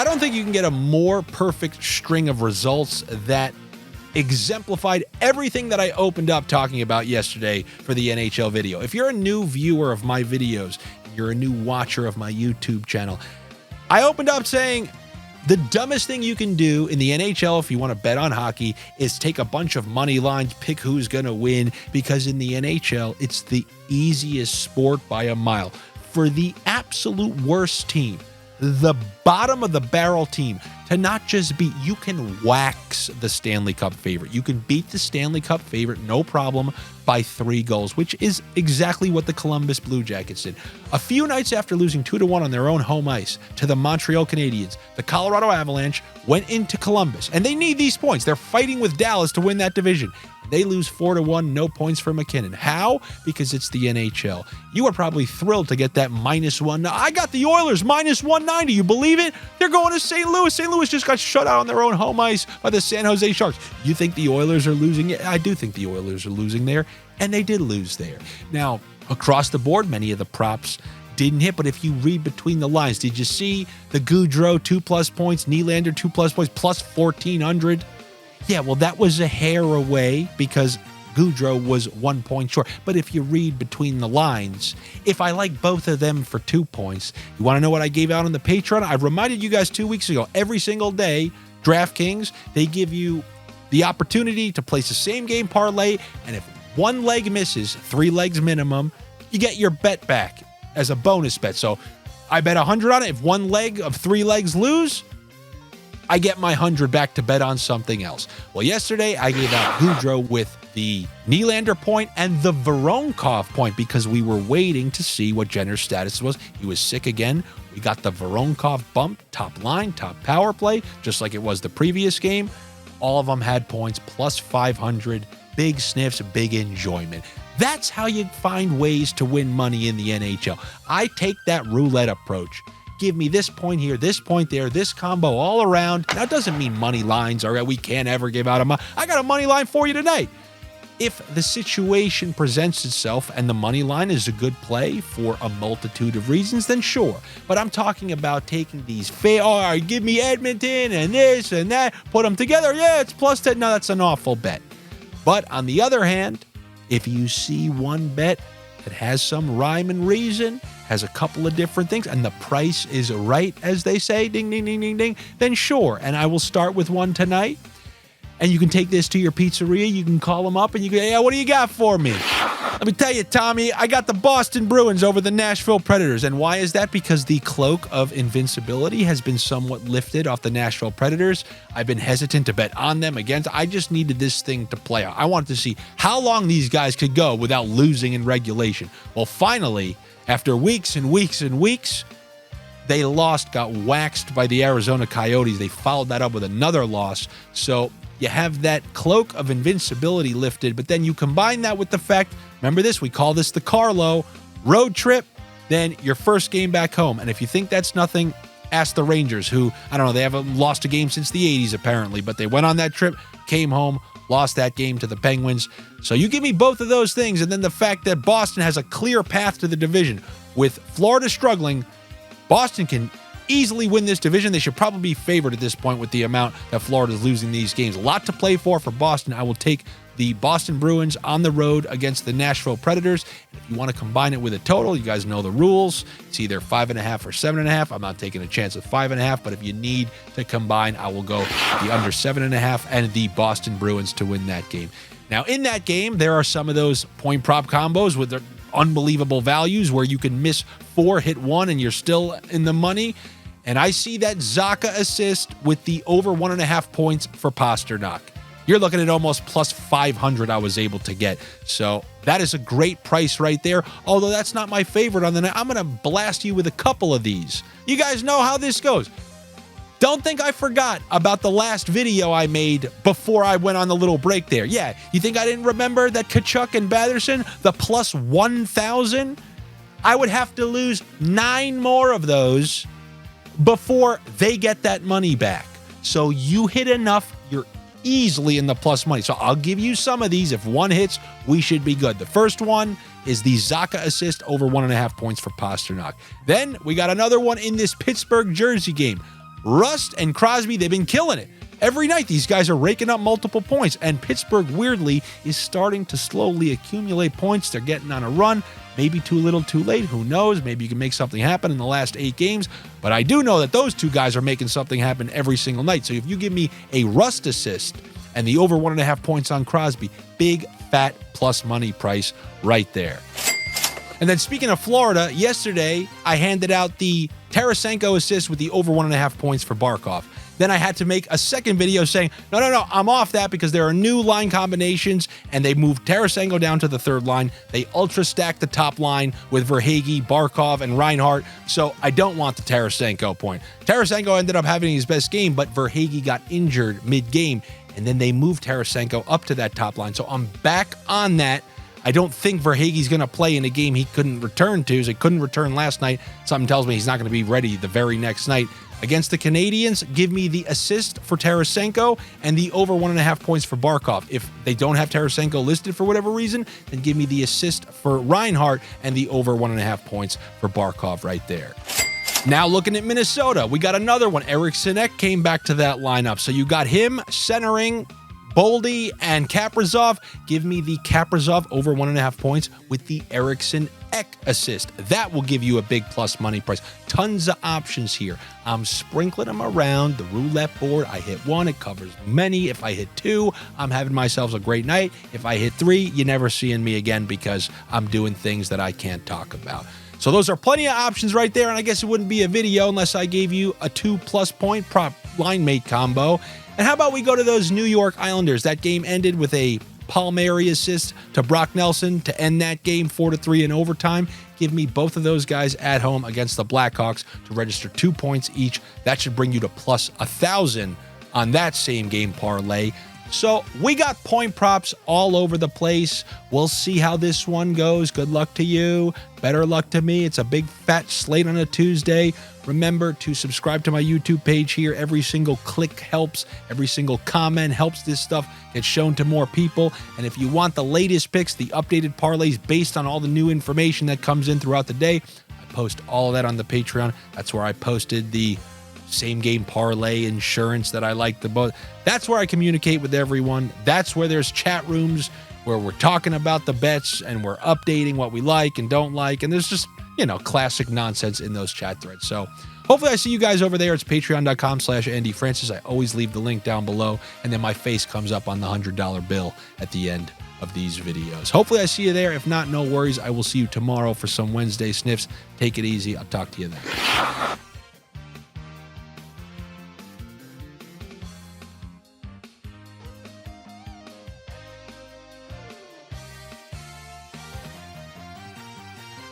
I don't think you can get a more perfect string of results that exemplified everything that I opened up talking about yesterday for the NHL video. If you're a new viewer of my videos, you're a new watcher of my YouTube channel, I opened up saying the dumbest thing you can do in the NHL if you want to bet on hockey is take a bunch of money lines, pick who's going to win, because in the NHL, it's the easiest sport by a mile. For the absolute worst team, the bottom of the barrel team, to not just beat, you can wax the Stanley Cup favorite. You can beat the Stanley Cup favorite, no problem, by 3 goals, which is exactly what the Columbus Blue Jackets did. A few nights after losing 2-1 on their own home ice to the Montreal Canadiens, the Colorado Avalanche went into Columbus, and they need these points. They're fighting with Dallas to win that division. They lose 4-1, no points for McKinnon. How? Because it's the NHL. You are probably thrilled to get that -1. I got the Oilers -190. You believe it? They're going to St. Louis. St. Louis just got shut out on their own home ice by the San Jose Sharks. You think the Oilers are losing? Yeah, I do think the Oilers are losing there, and they did lose there. Now, across the board, many of the props didn't hit, but if you read between the lines, did you see the Gaudreau 2+ points, Nylander 2+ points, plus 1,400? Yeah, well, that was a hair away because Gaudreau was 1 point short. But if you read between the lines, if I like both of them for 2 points, you want to know what I gave out on the Patreon? I reminded you guys 2 weeks ago, every single day, DraftKings, they give you the opportunity to place the same game parlay, and if one leg misses, 3 legs minimum, you get your bet back as a bonus bet. So I bet 100 on it. If one leg of 3 legs lose, I get my 100 back to bet on something else. Well, yesterday I gave out Gaudreau with the Nylander point and the Voronkov point because we were waiting to see what Jenner's status was. He was sick again. We got the Voronkov bump, top line, top power play, just like it was the previous game. All of them had points, plus 500, big sniffs, big enjoyment. That's how you find ways to win money in the NHL. I take that roulette approach. Give me this point here, this point there, this combo all around. That doesn't mean money lines are we can't ever give out a money. I got a money line for you tonight. If the situation presents itself and the money line is a good play for a multitude of reasons, then sure. But I'm talking about taking these give me Edmonton and this and that, put them together. Yeah, it's plus 10. No, that's an awful bet. But on the other hand, if you see one bet that has some rhyme and reason, has a couple of different things, and the price is right, as they say, ding, ding, ding, ding, ding, then sure. And I will start with one tonight. And you can take this to your pizzeria. You can call them up and you go, yeah, what do you got for me? Let me tell you, Tommy, I got the Boston Bruins over the Nashville Predators. And why is that? Because the cloak of invincibility has been somewhat lifted off the Nashville Predators. I've been hesitant to bet on them against. I just needed this thing to play out. I wanted to see how long these guys could go without losing in regulation. Well, finally, after weeks and weeks and weeks, they lost, got waxed by the Arizona Coyotes. They followed that up with another loss. So you have that cloak of invincibility lifted, but then you combine that with the fact, remember this, we call this the Carlo road trip, then your first game back home. And if you think that's nothing, ask the Rangers, who, I don't know, they haven't lost a game since the 80s apparently, but they went on that trip, came home, lost that game to the Penguins. So you give me both of those things, and then the fact that Boston has a clear path to the division. With Florida struggling, Boston can easily win this division. They should probably be favored at this point with the amount that Florida's losing these games. A lot to play for Boston. I will take the Boston Bruins on the road against the Nashville Predators. And if you want to combine it with a total, you guys know the rules. It's either 5.5 or 7.5. I'm not taking a chance of 5.5, but if you need to combine, I will go the under 7.5 and the Boston Bruins to win that game. Now, in that game, there are some of those point prop combos with their unbelievable values where you can miss 4, hit 1, and you're still in the money. And I see that Zacha assist with the over 1.5 points for Pasternak. You're looking at almost plus 500 I was able to get. So that is a great price right there. Although that's not my favorite on the night. I'm going to blast you with a couple of these. You guys know how this goes. Don't think I forgot about the last video I made before I went on the little break there. Yeah, you think I didn't remember that Tkachuk and Batherson, the plus 1,000? I would have to lose 9 more of those before they get that money back. So you hit enough, you're easily in the plus money. So I'll give you some of these. If one hits, we should be good. The first one is the Zacha assist over 1.5 points for Pasternak. Then we got another one in this Pittsburgh Jersey game. Rust and Crosby, they've been killing it. Every night, these guys are raking up multiple points, and Pittsburgh, weirdly, is starting to slowly accumulate points. They're getting on a run. Maybe too little, too late. Who knows? Maybe you can make something happen in the last 8 games. But I do know that those two guys are making something happen every single night. So if you give me a Rust assist and the over 1.5 points on Crosby, big, fat plus money price right there. And then speaking of Florida, yesterday I handed out the Tarasenko assist with the over 1.5 points for Barkov. Then I had to make a second video saying, no, I'm off that because there are new line combinations, and they moved Tarasenko down to the third line. They ultra stacked the top line with Verhaeghe, Barkov, and Reinhart, so I don't want the Tarasenko point. Tarasenko ended up having his best game, but Verhaeghe got injured mid-game, and then they moved Tarasenko up to that top line, so I'm back on that. I don't think Verhaeghe's going to play in a game he couldn't return to, so he couldn't return last night. Something tells me he's not going to be ready the very next night. Against the Canadiens, give me the assist for Tarasenko and the over 1.5 points for Barkov. If they don't have Tarasenko listed for whatever reason, then give me the assist for Reinhart and the over 1.5 points for Barkov right there. Now looking at Minnesota, we got another one. Eriksson Ek came back to that lineup. So you got him centering Boldy and Kaprizov. Give me the Kaprizov over 1.5 points with the Eriksson Ek assist. That will give you a big plus money price. Tons of options here. I'm sprinkling them around the roulette board. I hit 1, it covers many. If I hit 2, I'm having myself a great night. If I hit 3, you're never seeing me again because I'm doing things that I can't talk about. So those are plenty of options right there, and I guess it wouldn't be a video unless I gave you a 2+ point prop line mate combo. And how about we go to those New York Islanders? That game ended with a Palmieri assist to Brock Nelson to end that game 4-3 in overtime. Give me both of those guys at home against the Blackhawks to register 2 points each. That should bring you to plus 1,000 on that same game parlay. So we got point props all over the place. We'll see how this one goes. Good luck to you. Better luck to me. It's a big fat slate on a Tuesday. Remember to subscribe to my YouTube page here. Every single click helps. Every single comment helps this stuff get shown to more people. And if you want the latest picks, the updated parlays based on all the new information that comes in throughout the day, I post all of that on the Patreon. That's where I posted the same game parlay insurance that I like the most. That's where I communicate with everyone. That's where there's chat rooms where we're talking about the bets and we're updating what we like and don't like. And there's just, classic nonsense in those chat threads. So hopefully I see you guys over there. It's patreon.com/Andy Francess. I always leave the link down below. And then my face comes up on the $100 bill at the end of these videos. Hopefully I see you there. If not, no worries. I will see you tomorrow for some Wednesday Sniffs. Take it easy. I'll talk to you then.